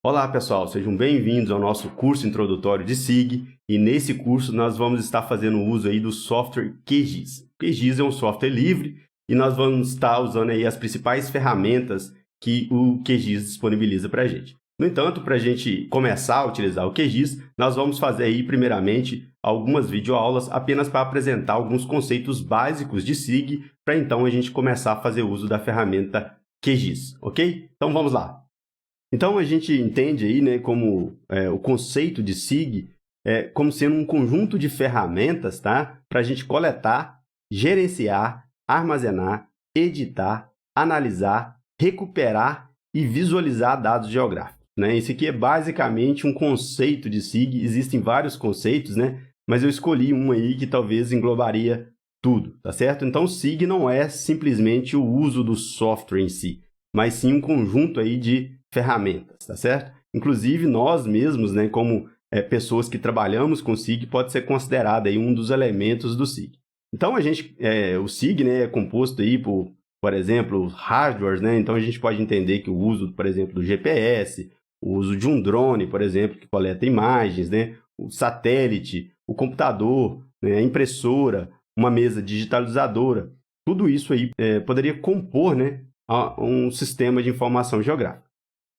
Olá pessoal, sejam bem-vindos ao nosso curso introdutório de SIG e nesse curso nós vamos estar fazendo uso aí do software QGIS. O QGIS é um software livre e nós vamos estar usando aí as principais ferramentas que o QGIS disponibiliza para a gente. No entanto, para a gente começar a utilizar o QGIS, nós vamos fazer aí primeiramente algumas videoaulas apenas para apresentar alguns conceitos básicos de SIG para então a gente começar a fazer uso da ferramenta QGIS, ok? Então vamos lá! Então, a gente entende aí, né, como o conceito de SIG como sendo um conjunto de ferramentas, tá, para a gente coletar, gerenciar, armazenar, editar, analisar, recuperar e visualizar dados geográficos, né? Esse aqui é basicamente um conceito de SIG. Existem vários conceitos, né, mas eu escolhi um aí que talvez englobaria tudo, tá certo? Então, SIG não é simplesmente o uso do software em si, mas sim um conjunto aí de ferramentas, tá certo? Inclusive, nós mesmos, né, como pessoas que trabalhamos com SIG, pode ser considerado aí um dos elementos do SIG. Então, o SIG, né, é composto aí por exemplo, hardwares, né? Então, a gente pode entender que o uso, por exemplo, do GPS, o uso de um drone, por exemplo, que coleta imagens, né? O satélite, o computador, né? A impressora, uma mesa digitalizadora, tudo isso aí poderia compor, né, um sistema de informação geográfica.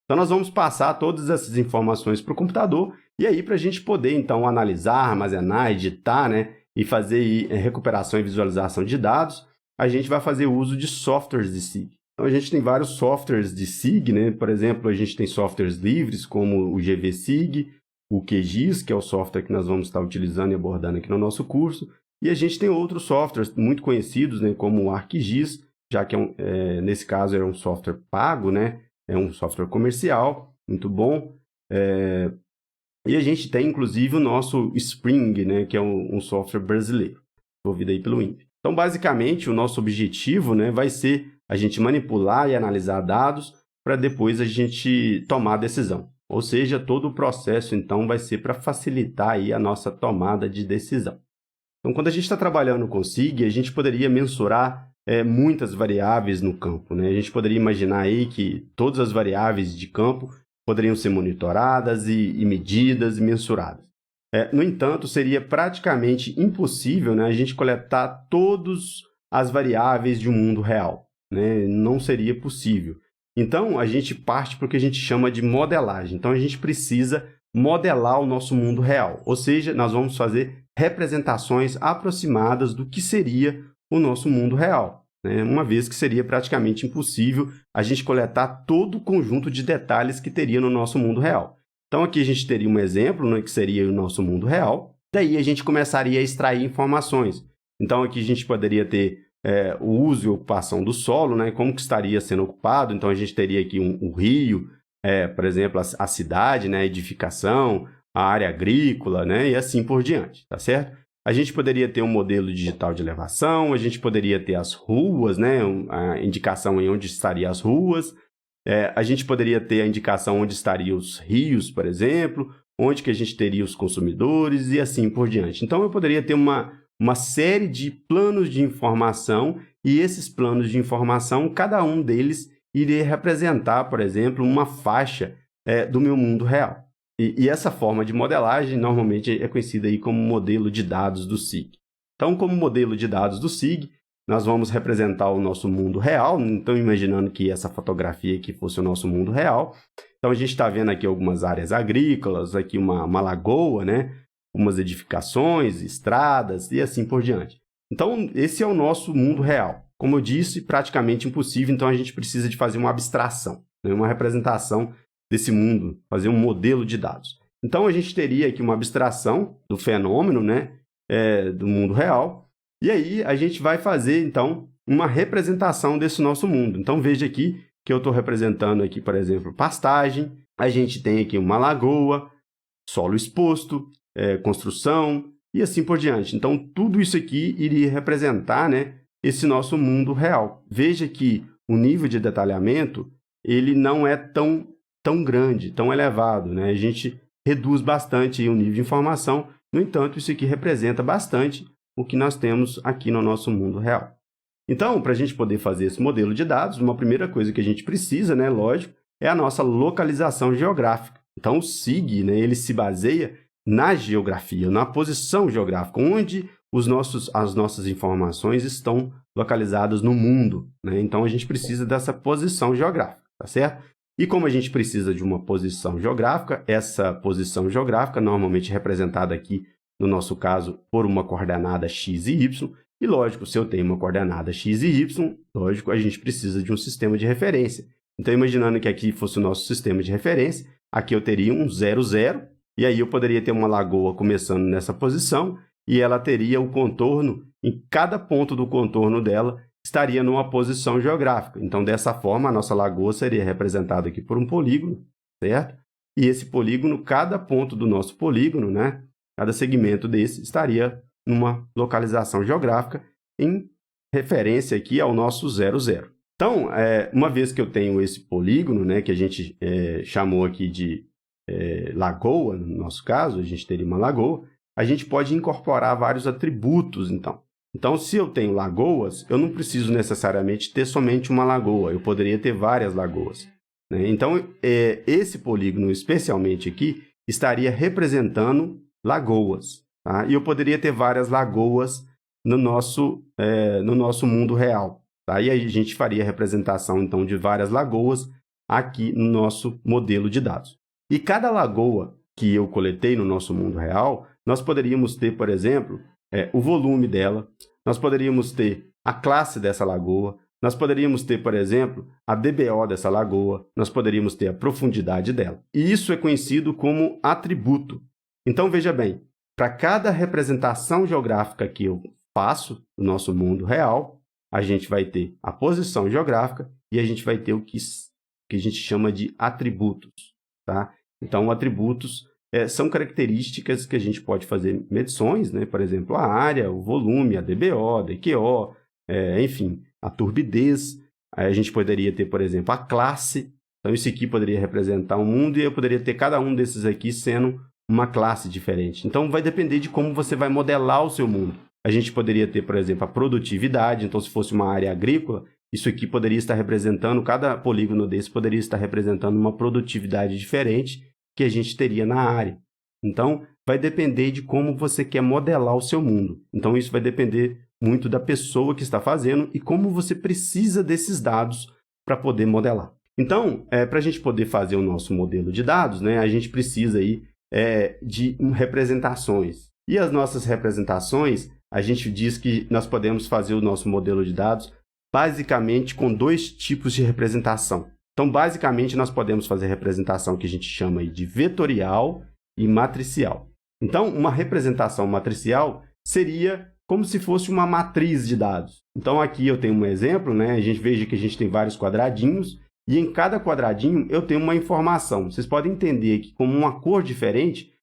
Então, nós vamos passar todas essas informações para o computador e aí para a gente poder, então, analisar, armazenar, editar, né, e fazer aí, recuperação e visualização de dados, a gente vai fazer uso de softwares de SIG. Então, a gente tem vários softwares de SIG, né? Por exemplo, a gente tem softwares livres como o GVSIG, o QGIS, que é o software que nós vamos estar utilizando e abordando aqui no nosso curso, e a gente tem outros softwares muito conhecidos, né, como o ArcGIS, já que nesse caso é um software pago, né? É um software comercial, muito bom. E a gente tem, inclusive, o nosso Spring, né, que é um software brasileiro, desenvolvido aí pelo INPE. Então, basicamente, o nosso objetivo, né, vai ser a gente manipular e analisar dados para depois a gente tomar a decisão. Ou seja, todo o processo, então, vai ser para facilitar aí a nossa tomada de decisão. Então, quando a gente está trabalhando com SIG, a gente poderia mensurar muitas variáveis no campo, né? A gente poderia imaginar aí que todas as variáveis de campo poderiam ser monitoradas e medidas e mensuradas. No entanto, seria praticamente impossível, né, a gente coletar todas as variáveis de um mundo real, né? Não seria possível. Então, a gente parte para o que a gente chama de modelagem. Então, a gente precisa modelar o nosso mundo real, ou seja, nós vamos fazer representações aproximadas do que seria o nosso mundo real, né? Uma vez que seria praticamente impossível a gente coletar todo o conjunto de detalhes que teria no nosso mundo real. Então, aqui a gente teria um exemplo, né, que seria o nosso mundo real, daí a gente começaria a extrair informações. Então, aqui a gente poderia ter o uso e ocupação do solo, né, como que estaria sendo ocupado. Então, a gente teria aqui um rio, por exemplo, a cidade, né, a edificação, a área agrícola, né, e assim por diante, tá certo? A gente poderia ter um modelo digital de elevação, a gente poderia ter as ruas, né, a indicação em onde estariam as ruas, a gente poderia ter a indicação onde estariam os rios, por exemplo, onde que a gente teria os consumidores e assim por diante. Então, eu poderia ter uma série de planos de informação e esses planos de informação, cada um deles iria representar, por exemplo, uma faixa do meu mundo real. E essa forma de modelagem normalmente é conhecida aí como modelo de dados do SIG. Então, como modelo de dados do SIG, nós vamos representar o nosso mundo real. Então, imaginando que essa fotografia aqui fosse o nosso mundo real. Então, a gente está vendo aqui algumas áreas agrícolas, aqui uma lagoa, né? Umas edificações, estradas e assim por diante. Então, esse é o nosso mundo real. Como eu disse, praticamente impossível, então a gente precisa de fazer uma abstração, né? Uma representação desse mundo, fazer um modelo de dados. Então, a gente teria aqui uma abstração do fenômeno, né? Do mundo real. E aí, a gente vai fazer, então, uma representação desse nosso mundo. Então, veja aqui que eu estou representando aqui, por exemplo, pastagem. A gente tem aqui uma lagoa, solo exposto, construção e assim por diante. Então, tudo isso aqui iria representar, né, esse nosso mundo real. Veja que o nível de detalhamento ele não é tão grande, tão elevado, né? A gente reduz bastante o nível de informação. No entanto, isso aqui representa bastante o que nós temos aqui no nosso mundo real. Então, para a gente poder fazer esse modelo de dados, uma primeira coisa que a gente precisa, né, lógico, é a nossa localização geográfica. Então, o SIG, né, ele se baseia na geografia, na posição geográfica, onde as nossas informações estão localizadas no mundo, né? Então, a gente precisa dessa posição geográfica, tá certo? E como a gente precisa de uma posição geográfica, essa posição geográfica, normalmente representada aqui, no nosso caso, por uma coordenada x e y, e lógico, se eu tenho uma coordenada x e y, lógico, a gente precisa de um sistema de referência. Então, imaginando que aqui fosse o nosso sistema de referência, aqui eu teria um 0, 0, e aí eu poderia ter uma lagoa começando nessa posição, e ela teria o contorno, em cada ponto do contorno dela, estaria numa posição geográfica. Então, dessa forma, a nossa lagoa seria representada aqui por um polígono, certo? E esse polígono, cada ponto do nosso polígono, né, cada segmento desse, estaria numa localização geográfica em referência aqui ao nosso 0, 0. Então, uma vez que eu tenho esse polígono, né, que a gente chamou aqui de lagoa, no nosso caso, a gente teria uma lagoa, a gente pode incorporar vários atributos, então. Então, se eu tenho lagoas, eu não preciso necessariamente ter somente uma lagoa, eu poderia ter várias lagoas, né? Então, esse polígono, especialmente aqui, estaria representando lagoas, tá? E eu poderia ter várias lagoas no nosso mundo real, tá? E aí a gente faria a representação, então, de várias lagoas aqui no nosso modelo de dados. E cada lagoa que eu coletei no nosso mundo real, nós poderíamos ter, por exemplo, o volume dela, nós poderíamos ter a classe dessa lagoa, nós poderíamos ter, por exemplo, a DBO dessa lagoa, nós poderíamos ter a profundidade dela. E isso é conhecido como atributo. Então, veja bem, para cada representação geográfica que eu faço no nosso mundo real, a gente vai ter a posição geográfica e a gente vai ter o que a gente chama de atributos, tá? Então, atributos são características que a gente pode fazer medições, né? Por exemplo, a área, o volume, a DBO, a DQO, enfim, a turbidez. Aí a gente poderia ter, por exemplo, a classe. Então, isso aqui poderia representar um mundo e eu poderia ter cada um desses aqui sendo uma classe diferente. Então, vai depender de como você vai modelar o seu mundo. A gente poderia ter, por exemplo, a produtividade. Então, se fosse uma área agrícola, isso aqui poderia estar representando, cada polígono desse poderia estar representando uma produtividade diferente que a gente teria na área. Então, vai depender de como você quer modelar o seu mundo. Então, isso vai depender muito da pessoa que está fazendo e como você precisa desses dados para poder modelar. Então, para a gente poder fazer o nosso modelo de dados, né, a gente precisa aí, de representações. E as nossas representações, a gente diz que nós podemos fazer o nosso modelo de dados basicamente com dois tipos de representação. Então, basicamente, nós podemos fazer representação que a gente chama aí de vetorial e matricial. Então, uma representação matricial seria como se fosse uma matriz de dados. Então, aqui eu tenho um exemplo, né? A gente veja que a gente tem vários quadradinhos e em cada quadradinho eu tenho uma informação. Vocês podem entender que como uma cor diferente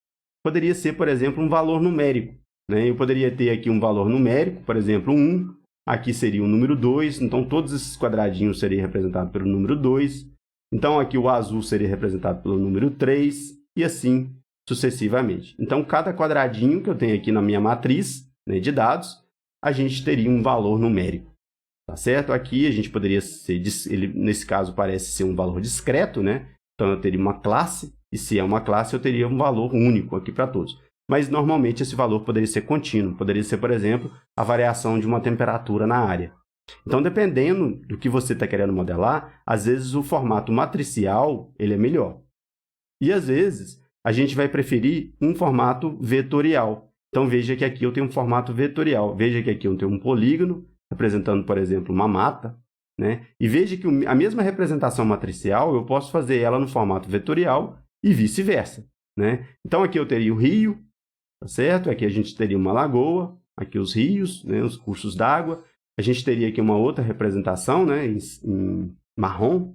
poderia ser, por exemplo, um valor numérico, né? Eu poderia ter aqui um valor numérico, por exemplo, 1. Aqui seria o número 2, então todos esses quadradinhos seriam representados pelo número 2. Então, aqui o azul seria representado pelo número 3, e assim sucessivamente. Então, cada quadradinho que eu tenho aqui na minha matriz, né, de dados, a gente teria um valor numérico, tá certo? Aqui a gente poderia ser, nesse caso parece ser um valor discreto, né? Então, eu teria uma classe, e se é uma classe, eu teria um valor único aqui para todos. Mas, normalmente, esse valor poderia ser contínuo. Poderia ser, por exemplo, a variação de uma temperatura na área. Então, dependendo do que você está querendo modelar, às vezes o formato matricial ele é melhor. E, às vezes, a gente vai preferir um formato vetorial. Então, veja que aqui eu tenho um formato vetorial. Veja que aqui eu tenho um polígono, representando, por exemplo, uma mata, né? E veja que a mesma representação matricial, eu posso fazer ela no formato vetorial e vice-versa, né? Então, aqui eu teria o rio, tá certo? Aqui a gente teria uma lagoa, aqui os rios, né, os cursos d'água. A gente teria aqui uma outra representação, né, em marrom.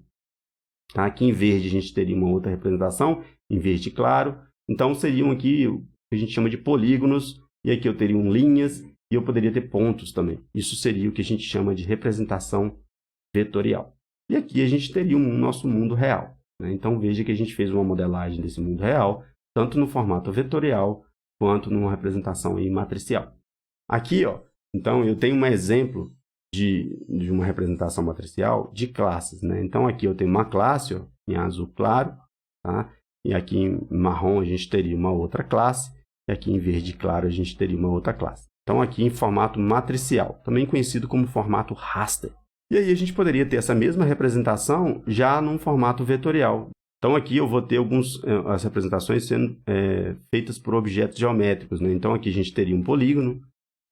Tá? Aqui em verde a gente teria uma outra representação, em verde claro. Então, seriam aqui o que a gente chama de polígonos, e aqui eu teria linhas, e eu poderia ter pontos também. Isso seria o que a gente chama de representação vetorial. E aqui a gente teria nosso mundo real, né? Então, veja que a gente fez uma modelagem desse mundo real, tanto no formato vetorial, quanto numa representação aí matricial. Aqui, ó, então, eu tenho um exemplo de uma representação matricial de classes, né? Então, aqui eu tenho uma classe, ó, em azul claro, tá? E aqui em marrom a gente teria uma outra classe, e aqui em verde claro a gente teria uma outra classe. Então aqui em formato matricial, também conhecido como formato raster. E aí a gente poderia ter essa mesma representação já num formato vetorial. Então aqui eu vou ter as representações sendo feitas por objetos geométricos, né? Então aqui a gente teria um polígono,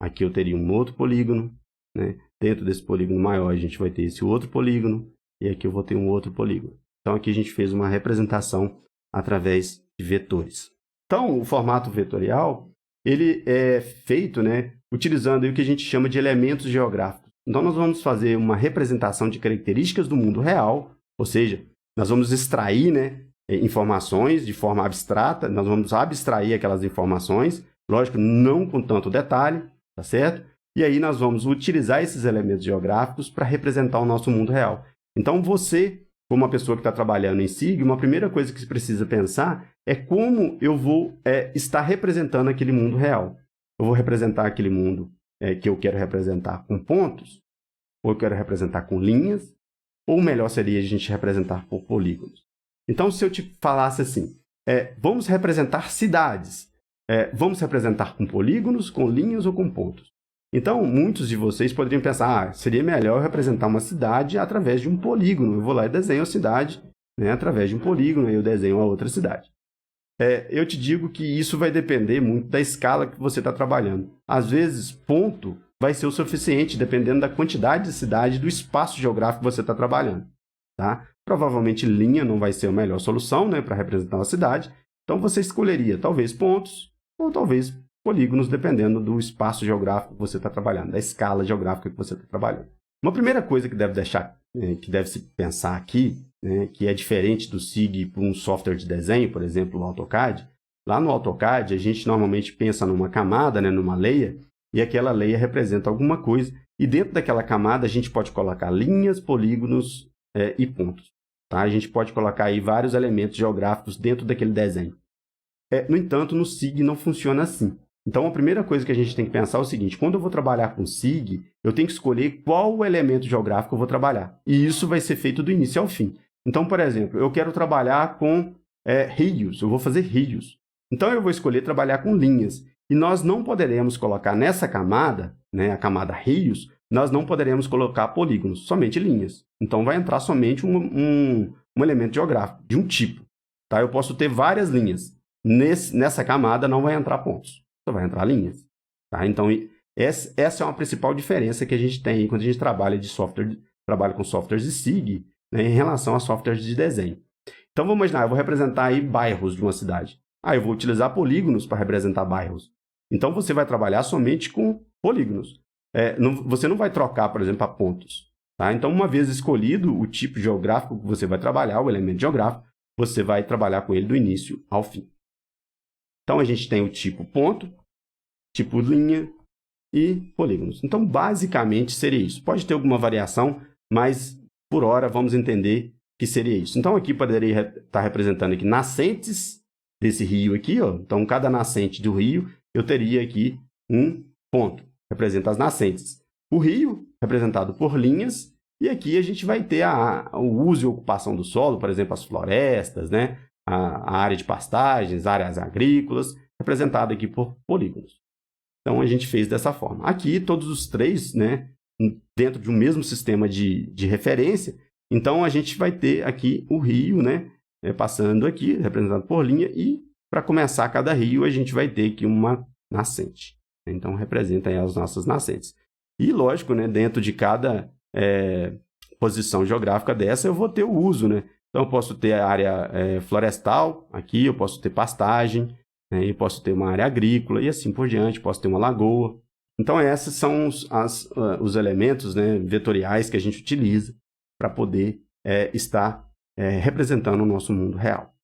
aqui eu teria um outro polígono, né? Dentro desse polígono maior a gente vai ter esse outro polígono, e aqui eu vou ter um outro polígono. Então aqui a gente fez uma representação através de vetores. Então o formato vetorial, ele é feito, né, utilizando aí o que a gente chama de elementos geográficos. Então nós vamos fazer uma representação de características do mundo real, ou seja, nós vamos extrair, né, informações de forma abstrata, nós vamos abstrair aquelas informações, lógico, não com tanto detalhe, tá certo? E aí nós vamos utilizar esses elementos geográficos para representar o nosso mundo real. Então você, como uma pessoa que está trabalhando em SIG, uma primeira coisa que você precisa pensar é como eu vou estar representando aquele mundo real. Eu vou representar aquele mundo que eu quero representar com pontos, ou eu quero representar com linhas, ou melhor seria a gente representar por polígonos. Então, se eu te falasse assim, vamos representar cidades, vamos representar com polígonos, com linhas ou com pontos. Então, muitos de vocês poderiam pensar, seria melhor eu representar uma cidade através de um polígono. Eu vou lá e desenho a cidade, né, através de um polígono, aí eu desenho a outra cidade. Eu te digo que isso vai depender muito da escala que você está trabalhando. Às vezes, ponto vai ser o suficiente, dependendo da quantidade de cidade, do espaço geográfico que você está trabalhando. Tá? Provavelmente linha não vai ser a melhor solução, né, para representar uma cidade. Então você escolheria talvez pontos ou talvez polígonos, dependendo do espaço geográfico que você está trabalhando, da escala geográfica que você está trabalhando. Uma primeira coisa que deve se pensar aqui, né, que é diferente do SIG para um software de desenho, por exemplo, o AutoCAD. Lá no AutoCAD, a gente normalmente pensa numa camada, né, numa layer, e aquela layer representa alguma coisa, e dentro daquela camada a gente pode colocar linhas, polígonos e pontos. Tá? A gente pode colocar aí vários elementos geográficos dentro daquele desenho. No entanto, no SIG não funciona assim. Então, a primeira coisa que a gente tem que pensar é o seguinte, quando eu vou trabalhar com SIG, eu tenho que escolher qual elemento geográfico eu vou trabalhar. E isso vai ser feito do início ao fim. Então, por exemplo, eu quero trabalhar com rios, eu vou fazer rios. Então, eu vou escolher trabalhar com linhas. E nós não poderemos colocar nessa camada, né, a camada rios, nós não poderemos colocar polígonos, somente linhas. Então, vai entrar somente um elemento geográfico, de um tipo. Tá? Eu posso ter várias linhas. Nessa camada não vai entrar pontos, só vai entrar linhas. Tá? Então, essa é uma principal diferença que a gente tem quando a gente trabalha com softwares de SIG, né, em relação a softwares de desenho. Então, vamos imaginar, eu vou representar aí bairros de uma cidade. Eu vou utilizar polígonos para representar bairros. Então, você vai trabalhar somente com polígonos. Você não vai trocar, por exemplo, para pontos. Tá? Então, uma vez escolhido o tipo geográfico que você vai trabalhar, o elemento geográfico, você vai trabalhar com ele do início ao fim. Então, a gente tem o tipo ponto, tipo linha e polígonos. Então, basicamente, seria isso. Pode ter alguma variação, mas, por hora, vamos entender que seria isso. Então, aqui poderia estar representando aqui nascentes desse rio aqui. Ó. Então, cada nascente do rio, eu teria aqui um ponto. Representa as nascentes. O rio, representado por linhas. E aqui a gente vai ter o uso e ocupação do solo, por exemplo, as florestas, né? A área de pastagens, áreas agrícolas, representada aqui por polígonos. Então, a gente fez dessa forma. Aqui, todos os três, né, dentro de um mesmo sistema de referência. Então, a gente vai ter aqui o rio, né, passando aqui, representado por linha. E, para começar cada rio, a gente vai ter aqui uma nascente. Então, representa aí as nossas nascentes. E, lógico, né, dentro de cada posição geográfica dessa, eu vou ter o uso, né? Então, eu posso ter a área florestal aqui, eu posso ter pastagem, né? Eu posso ter uma área agrícola e assim por diante, posso ter uma lagoa. Então, esses são os elementos, né, vetoriais que a gente utiliza para poder estar representando o nosso mundo real.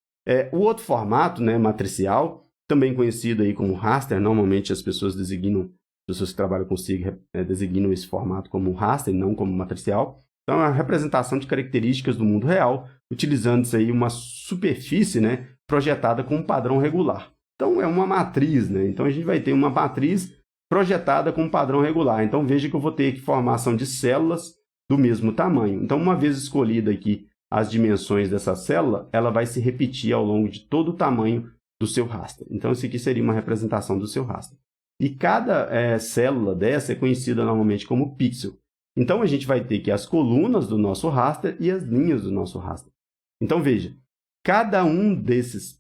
O outro formato, né, matricial, também conhecido aí como raster, normalmente as pessoas que trabalham com SIG designam esse formato como raster, não como matricial. Então, é a representação de características do mundo real, utilizando-se aí uma superfície, né, projetada com um padrão regular. Então, é uma matriz, né? Então, a gente vai ter uma matriz projetada com um padrão regular. Então, veja que eu vou ter aqui formação de células do mesmo tamanho. Então, uma vez escolhida aqui as dimensões dessa célula, ela vai se repetir ao longo de todo o tamanho do seu raster. Então, isso aqui seria uma representação do seu raster. E cada célula dessa é conhecida normalmente como pixel. Então, a gente vai ter aqui as colunas do nosso raster e as linhas do nosso raster. Então, veja, cada um dessas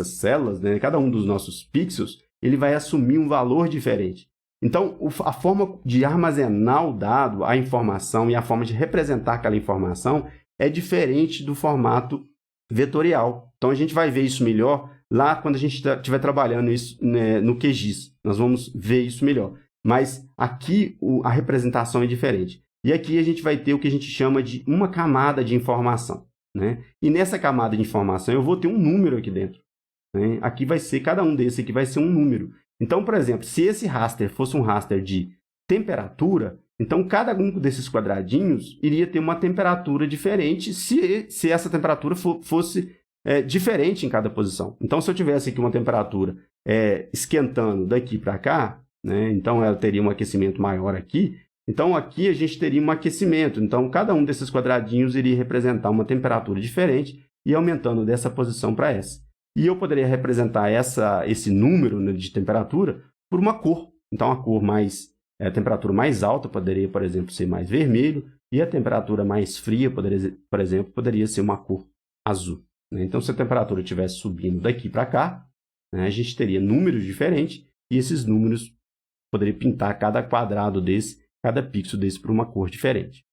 células, né, cada um dos nossos pixels, ele vai assumir um valor diferente. Então, a forma de armazenar o dado, a informação e a forma de representar aquela informação é diferente do formato vetorial. Então, a gente vai ver isso melhor lá quando a gente estiver trabalhando isso, né, no QGIS. Nós vamos ver isso melhor. Mas aqui a representação é diferente. E aqui a gente vai ter o que a gente chama de uma camada de informação, né? E nessa camada de informação eu vou ter um número aqui dentro, né? Aqui vai ser, cada um desses aqui vai ser um número. Então, por exemplo, se esse raster fosse um raster de temperatura, então cada um desses quadradinhos iria ter uma temperatura diferente se essa temperatura fosse diferente em cada posição. Então, se eu tivesse aqui uma temperatura esquentando daqui para cá, né, então ela teria um aquecimento maior aqui. Então, aqui a gente teria um aquecimento. Então, cada um desses quadradinhos iria representar uma temperatura diferente e aumentando dessa posição para essa. E eu poderia representar esse número, né, de temperatura por uma cor. Então, a temperatura mais alta poderia, por exemplo, ser mais vermelho, e a temperatura mais fria, por exemplo, poderia ser uma cor azul, né? Então, se a temperatura estivesse subindo daqui para cá, né, a gente teria números diferentes, e esses números poderiam pintar cada quadrado desse, cada pixel desse por uma cor diferente.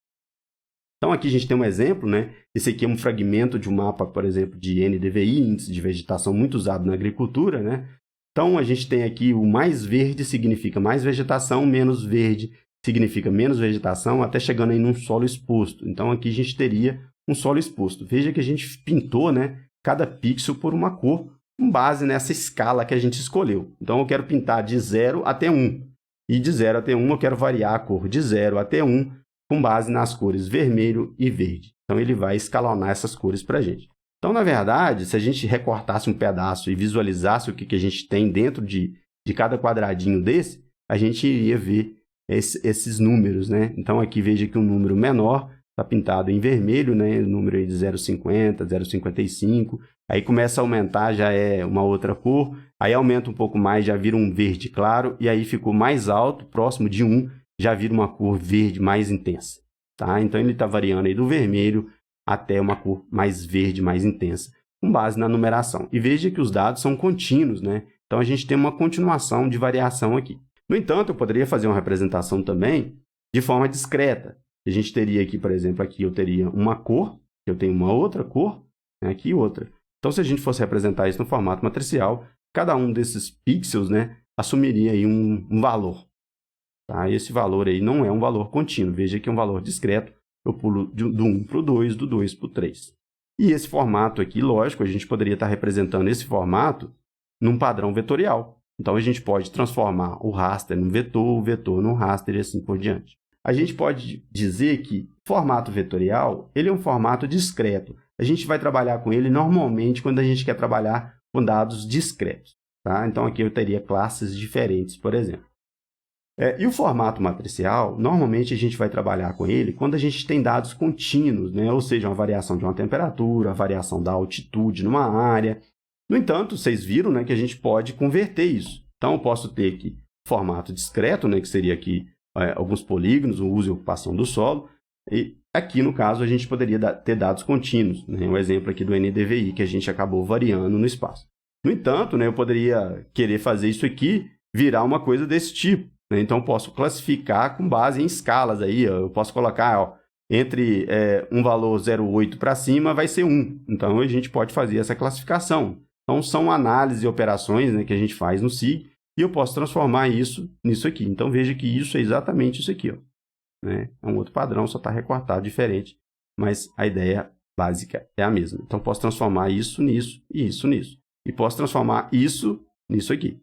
Então, aqui a gente tem um exemplo, né? Esse aqui é um fragmento de um mapa, por exemplo, de NDVI, Índice de Vegetação, muito usado na agricultura, né? Então, a gente tem aqui o mais verde significa mais vegetação, menos verde significa menos vegetação, até chegando aí num solo exposto. Então, aqui a gente teria um solo exposto. Veja que a gente pintou, né, cada pixel por uma cor, com base nessa escala que a gente escolheu. Então, eu quero pintar de 0 até 1. E de 0 até 1 eu quero variar a cor de 0 até 1 com base nas cores vermelho e verde. Então, ele vai escalonar essas cores para a gente. Então, na verdade, se a gente recortasse um pedaço e visualizasse o que a gente tem dentro de cada quadradinho desse, a gente iria ver esses números, né? Então, aqui veja que um número menor está pintado em vermelho, né? O número aí de 0,50, 0,55. Aí começa a aumentar, já é uma outra cor. Aí aumenta um pouco mais, já vira um verde claro. E aí ficou mais alto, próximo de 1, já vira uma cor verde mais intensa, tá? Então, ele está variando aí do vermelho até uma cor mais verde, mais intensa, com base na numeração. E veja que os dados são contínuos, né? Então, a gente tem uma continuação de variação aqui. No entanto, eu poderia fazer uma representação também de forma discreta. A gente teria aqui, por exemplo, aqui eu teria uma cor, eu tenho uma outra cor, né? Aqui outra. Então, se a gente fosse representar isso no formato matricial, cada um desses pixels, né, assumiria aí um valor. Tá? Esse valor aí não é um valor contínuo. Veja que é um valor discreto. Eu pulo do 1 para o 2, do 2 para o 3. E esse formato aqui, lógico, a gente poderia estar representando esse formato num padrão vetorial. Então, a gente pode transformar o raster num vetor, o vetor num raster e assim por diante. A gente pode dizer que formato vetorial, ele é um formato discreto. A gente vai trabalhar com ele normalmente quando a gente quer trabalhar com dados discretos. Tá? Então, aqui eu teria classes diferentes, por exemplo. E o formato matricial, normalmente a gente vai trabalhar com ele quando a gente tem dados contínuos, né? Ou seja, uma variação de uma temperatura, a variação da altitude numa área. No entanto, vocês viram, né, que a gente pode converter isso. Então, eu posso ter aqui formato discreto, né, que seria aqui alguns polígonos, o uso e ocupação do solo. E aqui, no caso, a gente poderia ter dados contínuos, né? Um exemplo aqui do NDVI, que a gente acabou variando no espaço. No entanto, né, eu poderia querer fazer isso aqui virar uma coisa desse tipo. Então, eu posso classificar com base em escalas. Aí, eu posso colocar, entre um valor 0,8 para cima vai ser 1. Então, a gente pode fazer essa classificação. Então, são análises e operações, né, que a gente faz no SIG, e eu posso transformar isso nisso aqui. Então, veja que isso é exatamente isso aqui. Ó, né? É um outro padrão, só está recortado diferente, mas a ideia básica é a mesma. Então, eu posso transformar isso nisso e isso nisso. E posso transformar isso nisso aqui.